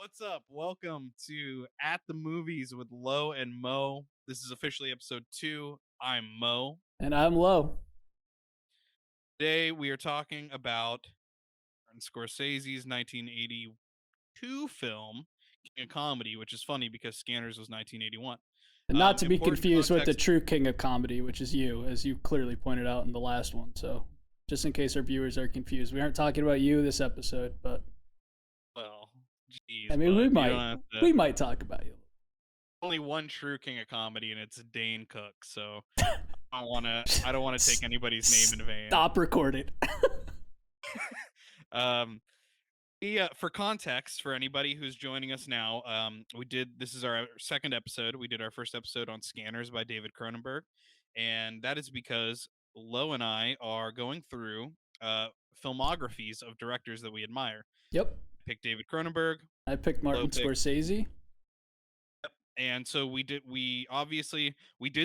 What's up? Welcome to At the Movies with Lo and Mo. This is officially episode 2. I'm Mo. And I'm low. Today we are talking about Martin Scorsese's 1982 film, King of Comedy, which is funny because Scanners was 1981. And not to be Important confused with the context. true king of comedy, which is you, as you clearly pointed out in the last one. So, just in case our viewers are confused, we aren't talking about you this episode, but Well, I geez, mean, bud, you don't have to. we might talk about you. Only one true King of Comedy, and it's Dane Cook. So I don't want to take anybody's name in vain. Stop recording. For context, for anybody who's joining us now, this is our second episode. We did our first episode on Scanners by David Cronenberg, and that is because Lo and I are going through filmographies of directors that we admire. Yep. Pick David Cronenberg. I picked Martin Scorsese. And so we did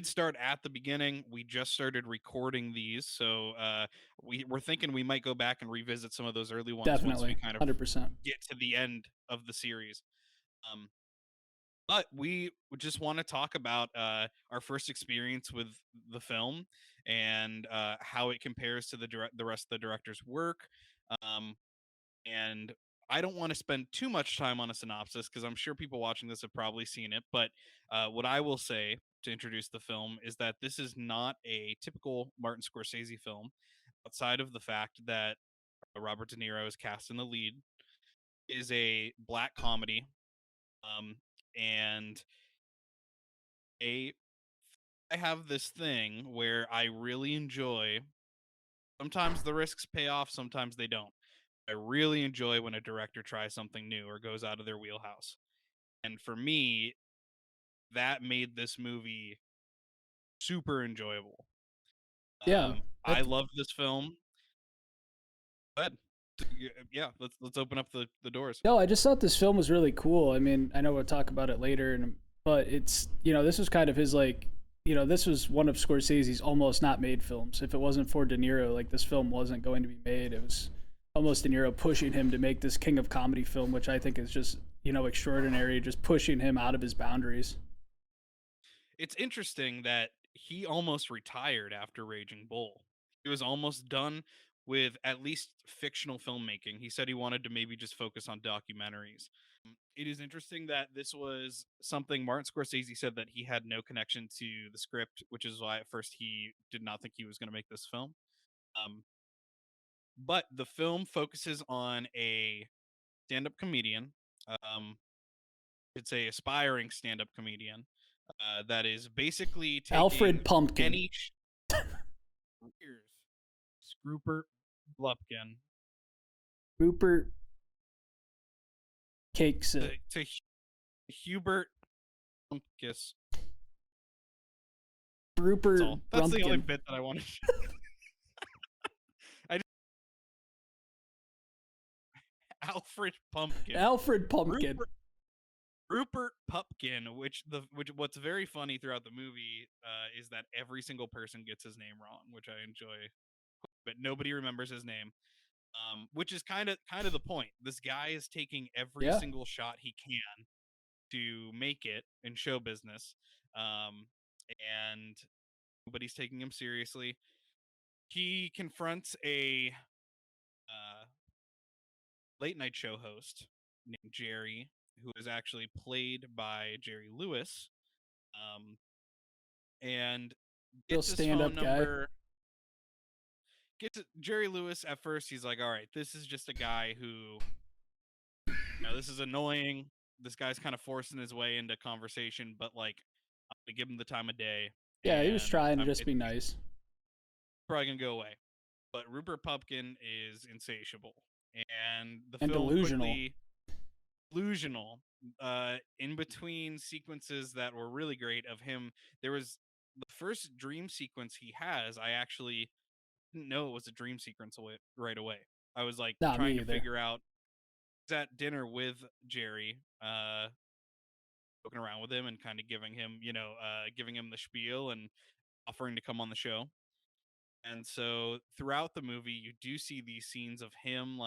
start at the beginning. We just started recording these, so we're thinking we might go back and revisit some of those early ones. Definitely, once we kind of 100% get to the end of the series. But we just want to talk about our first experience with the film and how it compares to the rest of the director's work. And I don't want to spend too much time on a synopsis because I'm sure people watching this have probably seen it. But what I will say to introduce the film is that this is not a typical Martin Scorsese film, outside of the fact that Robert De Niro is cast in the lead. It is a black comedy, and I have this thing where I really enjoy. Sometimes the risks pay off, sometimes they don't. I really enjoy when a director tries something new or goes out of their wheelhouse. And for me, that made this movie super enjoyable. Yeah. I love this film. But yeah, let's open up the doors. No, I just thought this film was really cool. I mean, I know we'll talk about it later, but it's, this was kind of his this was one of Scorsese's almost not made films. If it wasn't for De Niro, this film wasn't going to be made. It was almost De Niro pushing him to make this king of comedy film, which I think is just, extraordinary, just pushing him out of his boundaries. It's interesting that he almost retired after Raging Bull. He was almost done with at least fictional filmmaking. He said he wanted to maybe just focus on documentaries. It is interesting that this was something Martin Scorsese said that he had no connection to the script, which is why at first he did not think he was going to make this film. But the film focuses on a stand-up comedian. It's a aspiring stand-up comedian that is basically taking Alfred Pumpkin. Rupert Blupkin. Rupert Cakes to Hubert Pumpkis. Rupert That's the only bit that I wanted. Alfred Pumpkin. Alfred Pumpkin. Rupert Pupkin, which what's very funny throughout the movie is that every single person gets his name wrong, which I enjoy, but nobody remembers his name, which is kind of the point. This guy is taking every single shot he can to make it in show business, and nobody's taking him seriously. He confronts a late night show host named Jerry, who is actually played by Jerry Lewis, and gets his phone number. Jerry Lewis at first, he's like, all right, this is just a guy who, this is annoying. This guy's kind of forcing his way into conversation, but I'm gonna give him the time of day. Yeah, he was trying to just be nice. Probably gonna go away. But Rupert Pupkin is insatiable. And the film delusional. In between sequences that were really great of him, there was the first dream sequence he has. I actually didn't know it was a dream sequence right away. I was trying to figure out. I was at dinner with Jerry, joking around with him and kind of giving him the spiel and offering to come on the show. And so throughout the movie, you do see these scenes of him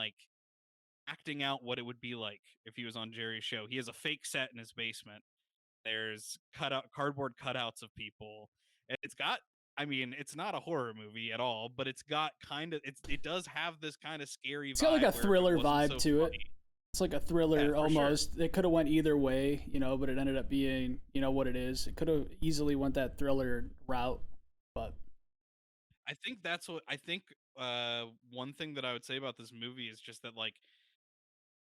acting out what it would be like if he was on Jerry's show. He has a fake set in his basement. There's cardboard cutouts of people. And it's got, I mean, it's not a horror movie at all, but it's got kind of it does have this kind of scary It's got like vibe a where if it thriller wasn't vibe so to it. funny, It's like a yeah, thriller for sure. almost. It could have went either way, but it ended up being, what it is. It could have easily went that thriller route, but I think that's what I think. One thing that I would say about this movie is just that like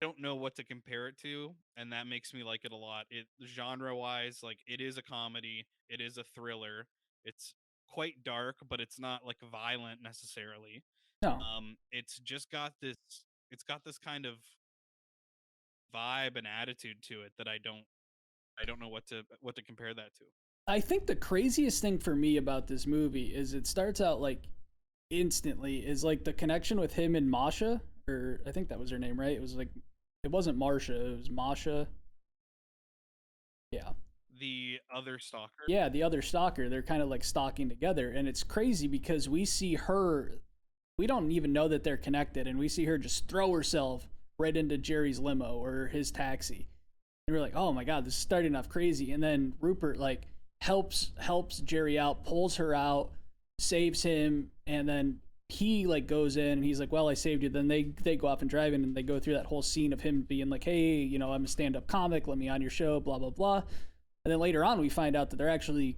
I don't know what to compare it to, and that makes me like it a lot. It genre wise, like it is a comedy, it is a thriller. It's quite dark, but it's not like violent necessarily. no. It's just got this. It's got this kind of vibe and attitude to it that I don't know what to compare that to. I think the craziest thing for me about this movie is it starts out like instantly is like the connection with him and Masha, or I think that was her name, right? It was like it wasn't Marsha, it was Masha. Yeah. The other stalker. Yeah, the other stalker. They're kind of like stalking together, and it's crazy because we see her. We don't even know that they're connected, and we see her just throw herself right into Jerry's limo or his taxi, and we're like, "Oh my god, this is starting off crazy." And then Rupert like helps Jerry out, pulls her out, saves him, and then he like goes in and he's like, "Well, I saved you." Then they go off and drive in, and they go through that whole scene of him being like, "Hey, I'm a stand-up comic. Let me on your show." Blah blah blah. And then later on, we find out that they're actually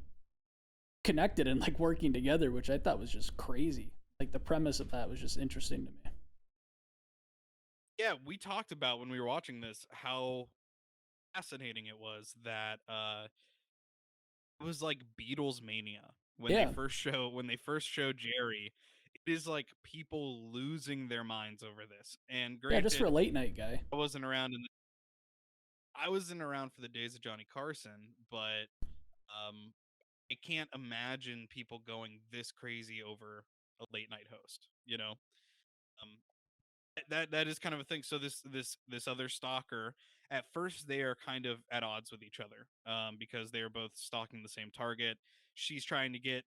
connected and like working together, which I thought was just crazy. Like the premise of that was just interesting to me. Yeah, we talked about when we were watching this how fascinating it was that it was like Beatles mania Yeah, when they first showed Jerry. It is like people losing their minds over this. And yeah, just for a granted, late night guy. I wasn't around in the, I wasn't around for the days of Johnny Carson, but um I can't imagine people going this crazy over a late night host, you know? Um that is kind of a thing. So this other stalker, at first they are kind of at odds with each other, because they are both stalking the same target. She's trying to get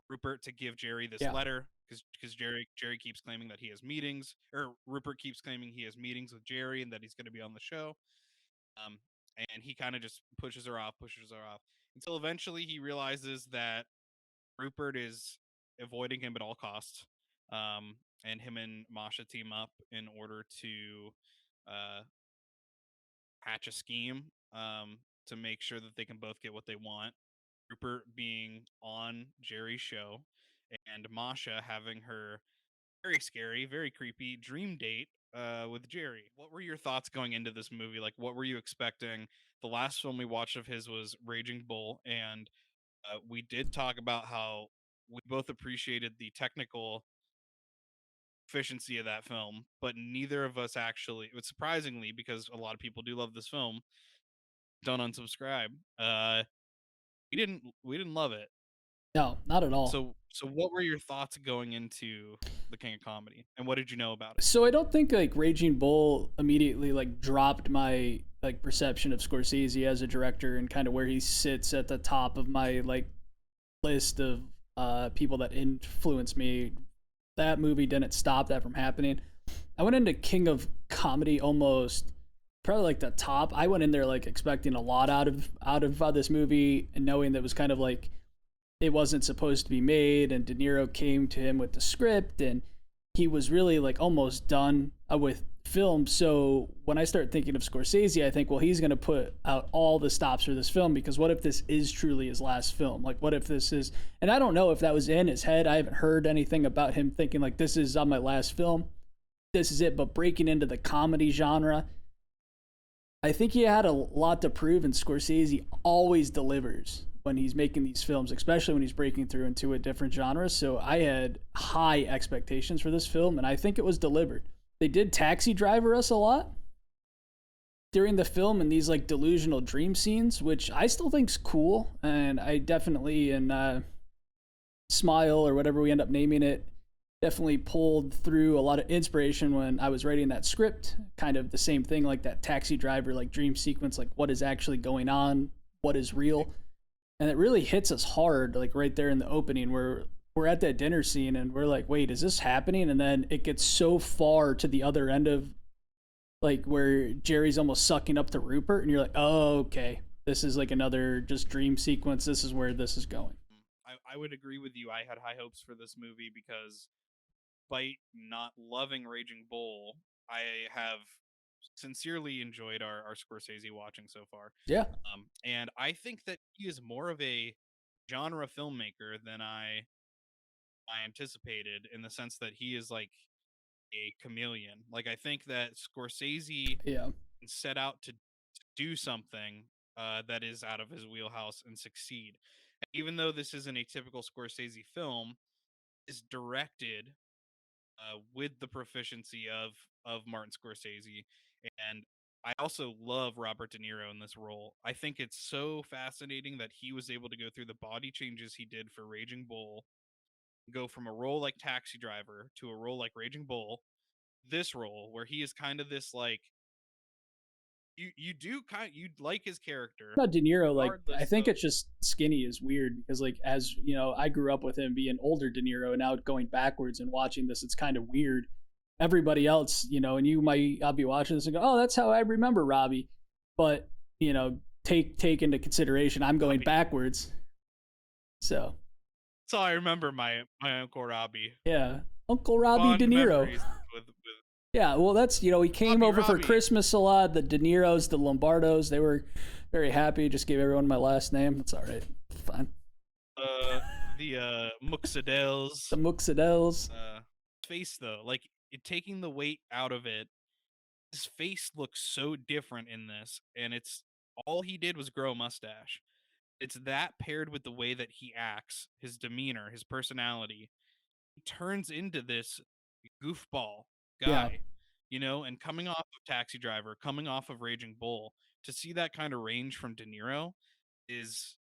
Rupert to give Jerry this Yeah, letter because Jerry keeps claiming that he has meetings, or Rupert keeps claiming he has meetings with Jerry and that he's going to be on the show. Um, and he kind of just pushes her off until eventually he realizes that Rupert is avoiding him at all costs. And him and Masha team up in order to uh, hatch a scheme, to make sure that they can both get what they want. Rupert being on Jerry's show, and Masha having her very scary, very creepy dream date with Jerry. What were your thoughts going into this movie? Like, what were you expecting? The last film we watched of his was Raging Bull, and we did talk about how we both appreciated the technical efficiency of that film, but neither of us actually. It was surprisingly because a lot of people do love this film. Don't unsubscribe. We didn't love it. no, not at all. So what were your thoughts going into the King of Comedy, and what did you know about it? So I don't think like Raging Bull immediately like dropped my like perception of Scorsese as a director and kind of where he sits at the top of my like list of people that influenced me. That movie didn't stop that from happening. I went into King of Comedy almost probably like the top. I went in there like expecting a lot out of this movie and knowing that it was kind of like it wasn't supposed to be made, and De Niro came to him with the script and he was really like almost done with film. So when I start thinking of Scorsese, I think, well, he's going to put out all the stops for this film, because what if this is truly his last film? Like, what if this is, and I don't know if that was in his head. I haven't heard anything about him thinking like, this is on my last film, this is it. But breaking into the comedy genre, I think he had a lot to prove, and Scorsese always delivers when he's making these films, especially when he's breaking through into a different genre. So I had high expectations for this film, and I think it was delivered. They did Taxi Driver us a lot during the film in these like delusional dream scenes, which I still think's cool, and I definitely in Smile or whatever we end up naming it, definitely pulled through a lot of inspiration when I was writing that script. Kind of the same thing, like that Taxi Driver like dream sequence, like what is actually going on, what is real. And it really hits us hard, like right there in the opening where we're at that dinner scene and we're like, wait, is this happening? And then it gets so far to the other end of like where Jerry's almost sucking up to Rupert, and you're like, oh, okay, this is like another just dream sequence. This is where this is going. I would agree with you. I had high hopes for this movie because, despite not loving Raging Bull, I have sincerely enjoyed our Scorsese watching so far. Yeah, And I think that he is more of a genre filmmaker than I anticipated, in the sense that he is like a chameleon. Like, I think that Scorsese yeah, set out to do something that is out of his wheelhouse and succeed. And even though this isn't a typical Scorsese film, is directed with the proficiency of Martin Scorsese, and I also love Robert De Niro in this role. I think it's so fascinating that he was able to go through the body changes he did for Raging Bull, go from a role like Taxi Driver to a role like Raging Bull, this role where he is kind of this like, you do kind, you like his character about De Niro, like I regardless think of it's just skinny is weird because like as you know, I grew up with him being older De Niro, and now going backwards and watching this, it's kind of weird. Everybody else, you know, and I'll be watching this and go, oh, that's how I remember Robbie, but you know, take into consideration I'm going Robbie. backwards, so So I remember my Uncle Robbie. yeah, Uncle Robbie De Fond Niro. memories with Yeah, well, that's you know he came over for Robbie. Christmas a lot. The De Niros, the Lombardos, they were very happy. Just gave everyone my last name. That's all right, fine. The Muxadels. The Muxadels. Face though, like, taking the weight out of it, his face looks so different in this, and it's all he did was grow a mustache. It's that paired with the way that he acts, his demeanor, his personality, he turns into this goofball Yeah, guy, and coming off of Taxi Driver, coming off of Raging Bull, to see that kind of range from De Niro is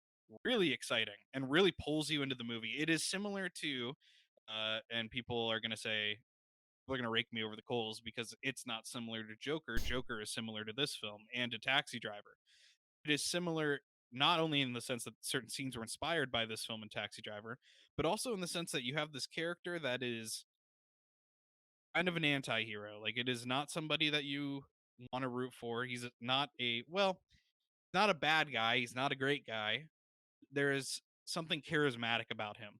really exciting and really pulls you into the movie. It is similar to, and people are going to say, they're going to rake me over the coals because it's not similar to Joker. Joker is similar to this film and to Taxi Driver. It is similar not only in the sense that certain scenes were inspired by this film and Taxi Driver, but also in the sense that you have this character that is kind of an anti-hero. Like, it is not somebody that you want to root for. He's not a, well, not a bad guy. He's not a great guy. There is something charismatic about him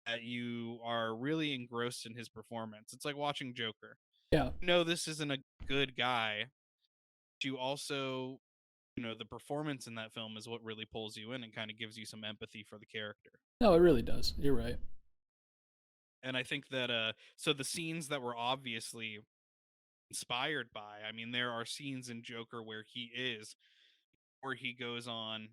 that you are really engrossed in his performance. It's like watching Joker. yeah. This isn't a good guy. But you also, the performance in that film is what really pulls you in and kind of gives you some empathy for the character. No, it really does. You're right. And I think that so the scenes that were obviously inspired by, I mean, there are scenes in Joker where he goes on,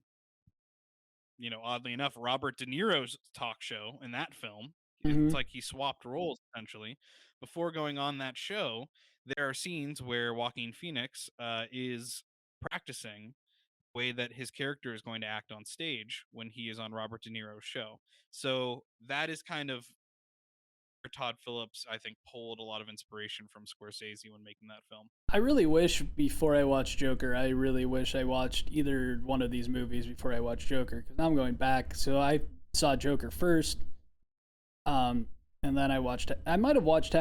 oddly enough, Robert De Niro's talk show in that film. It's Hmm. like he swapped roles essentially. Before going on that show, there are scenes where Joaquin Phoenix is practicing the way that his character is going to act on stage when he is on Robert De Niro's show. So that is kind of where Todd Phillips, I think, pulled a lot of inspiration from Scorsese when making that film. I really wish before I watched Joker, I really wish I watched either one of these movies before I watched Joker because now I'm going back. So I saw Joker first, and then I watched. I might have watched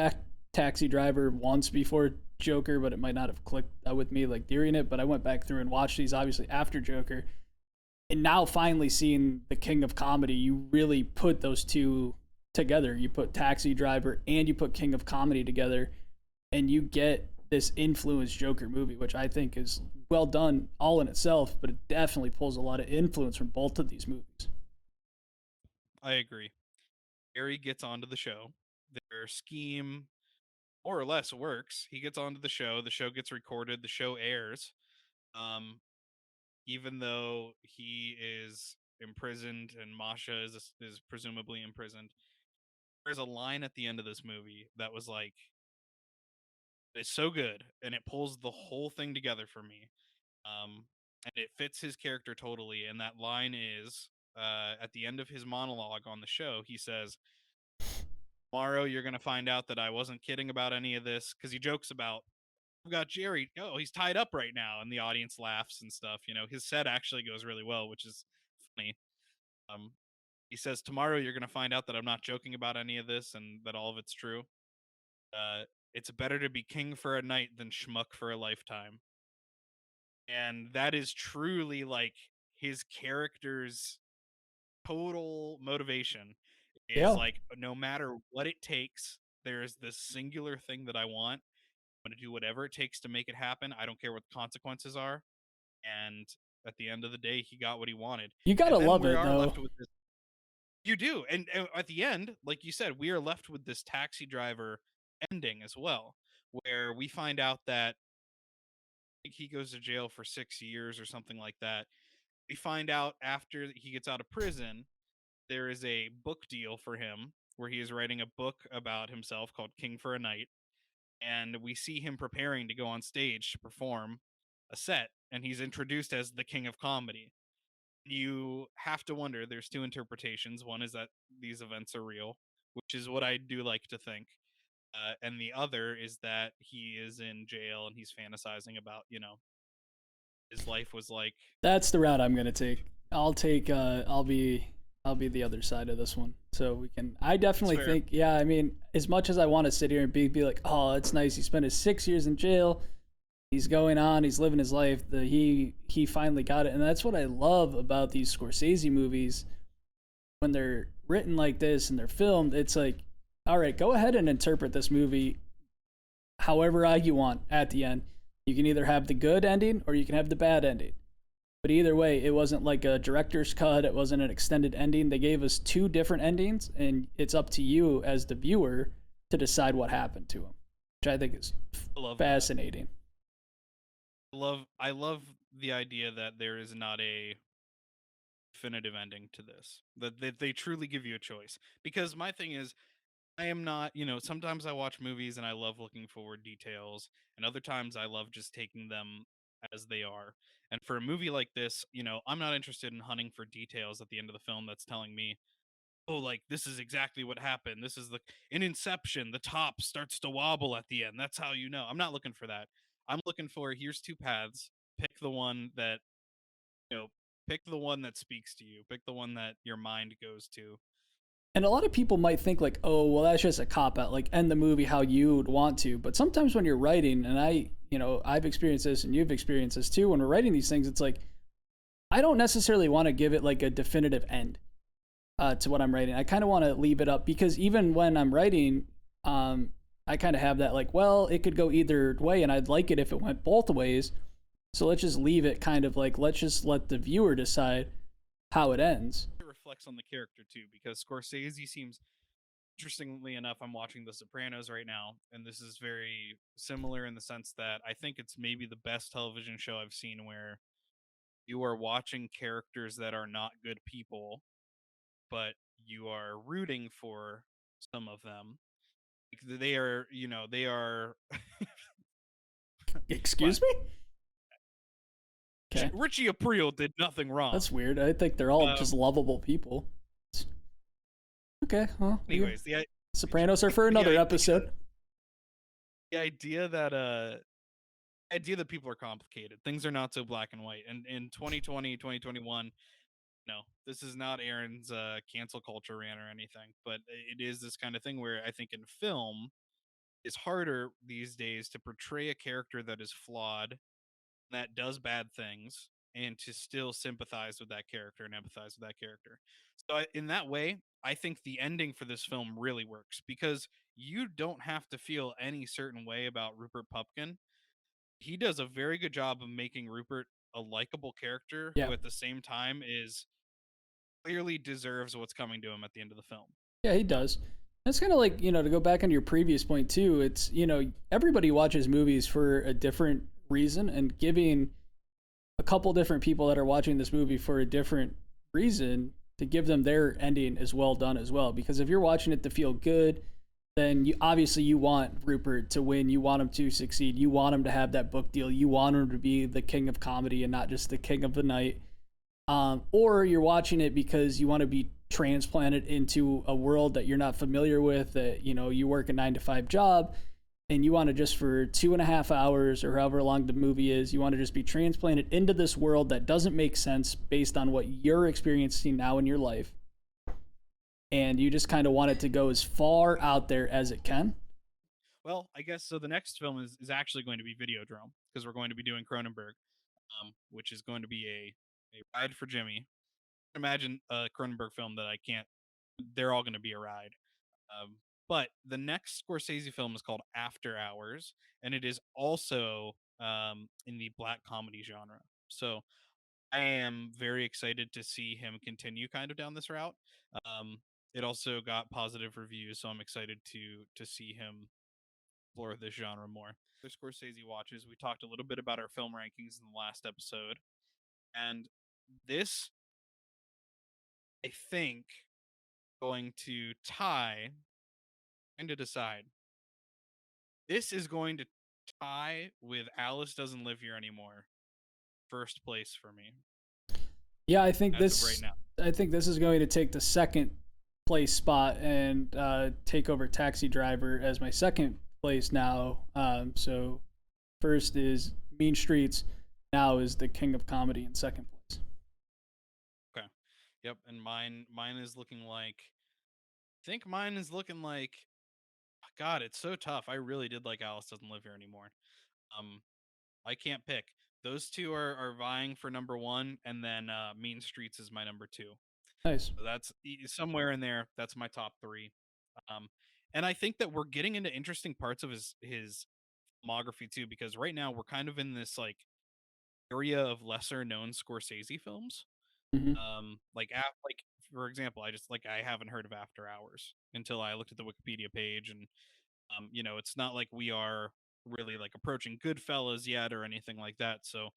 Taxi Driver once before Joker, but it might not have clicked with me like during it. But I went back through and watched these obviously after Joker, and now finally seeing the King of Comedy, you really put those two together. You put Taxi Driver and you put King of Comedy together, and you get this influence Joker movie, which I think is well done all in itself, but it definitely pulls a lot of influence from both of these movies. I agree. Harry gets onto the show. Their scheme more or less works. He gets onto the show. The show gets recorded. The show airs. Um, Even though he is imprisoned and Masha is presumably imprisoned, there's a line at the end of this movie that was like, it's so good and it pulls the whole thing together for me. And it fits his character totally. And that line is at the end of his monologue on the show. He says, "Tomorrow you're gonna find out that I wasn't kidding about any of this," because he jokes about, "I've got Jerry. Oh, he's tied up right now," and the audience laughs and stuff. His set actually goes really well, which is funny. Um, he says, "Tomorrow you're gonna find out that I'm not joking about any of this and that all of it's true." It's better to be king for a night than schmuck for a lifetime. And that is truly like his character's total motivation is Yeah. like no matter what it takes, there is this singular thing that I want. I'm going to do whatever it takes to make it happen. I don't care what the consequences are. And at the end of the day, he got what he wanted. You gotta And then love we it are though. left with this. You do. And at the end, like you said, we are left with this taxi driver ending as well, where we find out that he goes to jail for 6 years or something like that. We find out after he gets out of prison, there is a book deal for him where he is writing a book about himself called King for a Night. And we see him preparing to go on stage to perform a set, and he's introduced as the king of comedy. You have to wonder, there's two interpretations. One is that these events are real, which is what I do like to think. And the other is that he is in jail and he's fantasizing about, his life was like. That's the route I'm gonna take. I'll be the other side of this one. So we can I It's definitely fair. think, yeah, I mean, as much as I want to sit here and be like, oh, it's nice he spent his 6 years in jail. He's going on, he's living his life. He finally got it. And that's what I love about these Scorsese movies when they're written like this and they're filmed. It's like, all right, go ahead and interpret this movie however you want at the end. You can either have the good ending or you can have the bad ending. But either way, it wasn't like a director's cut, it wasn't an extended ending. They gave us two different endings, and it's up to you as the viewer to decide what happened to him, which I think is I love that. fascinating. I love the idea that there is not a definitive ending to this. That they truly give you a choice. Because my thing is, I am not, sometimes I watch movies and I love looking forward details, and other times I love just taking them as they are. And for a movie like this, I'm not interested in hunting for details at the end of the film that's telling me, oh, like this is exactly what happened. This is in Inception, the top starts to wobble at the end. That's how you know. I'm not looking for that. I'm looking for here's two paths. Pick the one that, you know, pick the one that speaks to you. Pick the one that your mind goes to. And a lot of people might think like, oh, well, that's just a cop out, like end the movie how you would want to. But sometimes when you're writing, and I've experienced this, and you've experienced this too. When we're writing these things, it's like I don't necessarily want to give it like a definitive end to what I'm writing. I kind of want to leave it up because even when I'm writing, I kind of have that like, well, it could go either way, and I'd like it if it went both ways. So let's just leave it kind of like let's just let the viewer decide how it ends. It reflects on the character too, because Scorsese seems, interestingly enough, I'm watching The Sopranos right now, and this is very similar in the sense that I think it's maybe the best television show I've seen where you are watching characters that are not good people, but you are rooting for some of them. They are, they are. What? Excuse me? Okay. Richie Aprile did nothing wrong. That's weird. I think they're all just Um, lovable people. Okay, well, anyways, Sopranos are for the another idea, episode. the idea that people are complicated. Things are not so black and white. And in 2020, 2021, no, this is not Aaron's cancel culture rant or anything, but it is this kind of thing where I think in film it's harder these days to portray a character that is flawed, that does bad things, and to still sympathize with that character and empathize with that character. So in that way, I think the ending for this film really works because you don't have to feel any certain way about Rupert Pupkin. He does a very good job of making Rupert a likable character Yeah. who at the same time is clearly deserves what's coming to him at the end of the film. Yeah, he does. That's kind of like, to go back on your previous point too, it's, everybody watches movies for a different reason, and giving a couple different people that are watching this movie for a different reason to give them their ending is well done as well. Because if you're watching it to feel good, then you want Rupert to win. You want him to succeed. You want him to have that book deal. You want him to be the king of comedy and not just the king of the night. Or you're watching it because you want to be transplanted into a world that you're not familiar with, that, you work a 9 to 5 job and you want to just for 2.5 hours or however long the movie is, you want to just be transplanted into this world that doesn't make sense based on what you're experiencing now in your life. And you just kind of want it to go as far out there as it can. Well, I guess so. The next film is actually going to be Videodrome because we're going to be doing Cronenberg, which is going to be a ride for Jimmy. Imagine a Cronenberg film that I can't. They're all going to be a ride. Um, but the next Scorsese film is called After Hours, and it is also in the black comedy genre. So I am very excited to see him continue kind of down this route. Um, it also got positive reviews, so I'm excited to see him explore this genre more. The Scorsese watches. We talked a little bit about our film rankings in the last episode, and this I think going to tie and to decide. This is going to tie with Alice Doesn't Live Here Anymore. First place for me Yeah, as of right now. I think this is going to take the second place spot and take over Taxi Driver as my second place now. So first is Mean Streets. Now is the King of Comedy in second place. Okay. Yep, and mine is looking like I think mine is looking like God, it's so tough. I really did like Alice Doesn't Live Here Anymore. Um I can't pick. Those two are vying for number 1 and then Mean Streets is my number 2. Nice. So that's somewhere in there. That's my top 3. Um and I think that we're getting into interesting parts of his filmography too because right now we're kind of in this like area of lesser known Scorsese films. Mm-hmm. Like for example, I haven't heard of After Hours until I looked at the Wikipedia page, and it's not like we are really like approaching Goodfellas yet or anything like that. So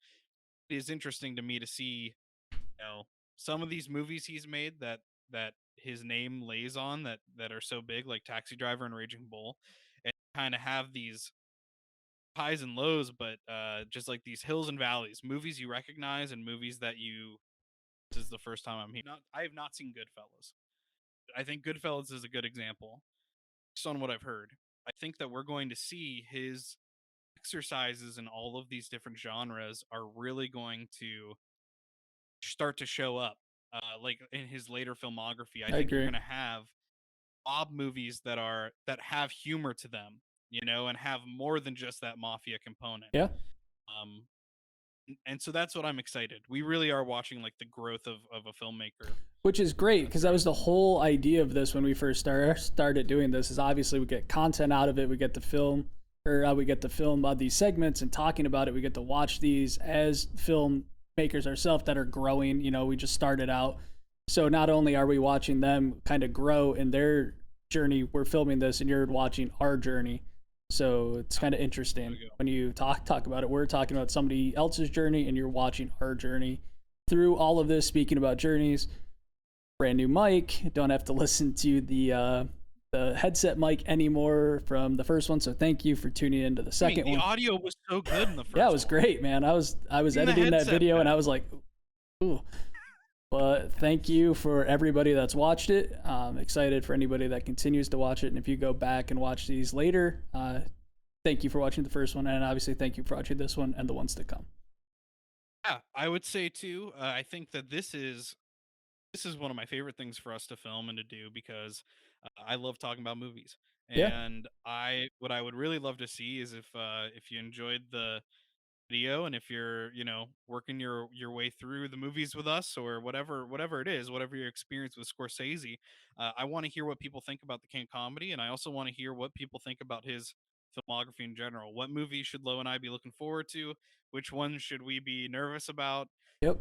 it is interesting to me to see, some of these movies he's made that his name lays on that are so big, like Taxi Driver and Raging Bull, and kind of have these highs and lows, but just like these hills and valleys, movies you recognize and movies that you this is the first time I'm here. I have not seen Goodfellas. I think Goodfellas is a good example, based on what I've heard. I think that we're going to see his exercises in all of these different genres are really going to start to show up. Like in his later filmography, I I think you're agree. going to have mob movies that have humor to them, and have more than just that mafia component. Yeah. Um, and so that's what I'm excited. We really are watching like the growth of a filmmaker. Which is great because that Throughout. was the whole idea of this when we first started doing this. Is obviously we get content out of it, we get the film, or we get to film these segments and talking about it. We get to watch these as filmmakers ourselves that are growing. We just started out, so not only are we watching them kind of grow in their journey, we're filming this, and you're watching our journey. So it's kind of interesting when you talk about it. We're talking about somebody else's journey, and you're watching our journey through all of this. Speaking about journeys, brand new mic. Don't have to listen to the headset mic anymore from the first one. So thank you for tuning into the second The one. audio was so good in the first. Yeah, it was great, man. I was editing that video and I was like, ooh. But thank you for everybody that's watched it. I'm excited for anybody that continues to watch it. And if you go back and watch these later, thank you for watching the first one, and obviously thank you for watching this one and the ones to come. Yeah, I would say too. I think that this is one of my favorite things for us to film and to do because I love talking about movies. Yeah. And what I would really love to see is if you enjoyed the video and if you're working your way through the movies with us or whatever it is, whatever your experience with Scorsese, I want to hear what people think about the King Comedy, and I also want to hear what people think about his filmography in general. What movies should Lo and I be looking forward to? Which ones should we be nervous about? Yep.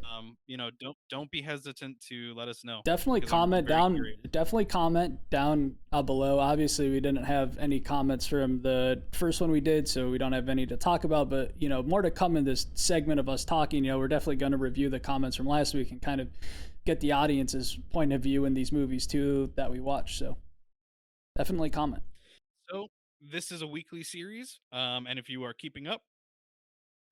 Don't be hesitant to let us know Definitely because I'm comment very down. curious. Definitely comment down below. Obviously, we didn't have any comments from the first one we did, so we don't have any to talk about. But more to come in this segment of us talking. We're definitely going to review the comments from last week and kind of get the audience's point of view in these movies too that we watch. So definitely comment. So this is a weekly series, and if you are keeping up,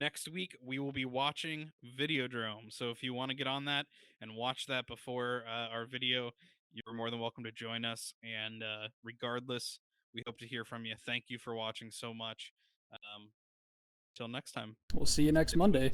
next week we will be watching Videodrome. So if you want to get on that and watch that before our video, you're more than welcome to join us. And regardless, we hope to hear from you. Thank you for watching so much. Until next time. We'll see you next It for me. Monday.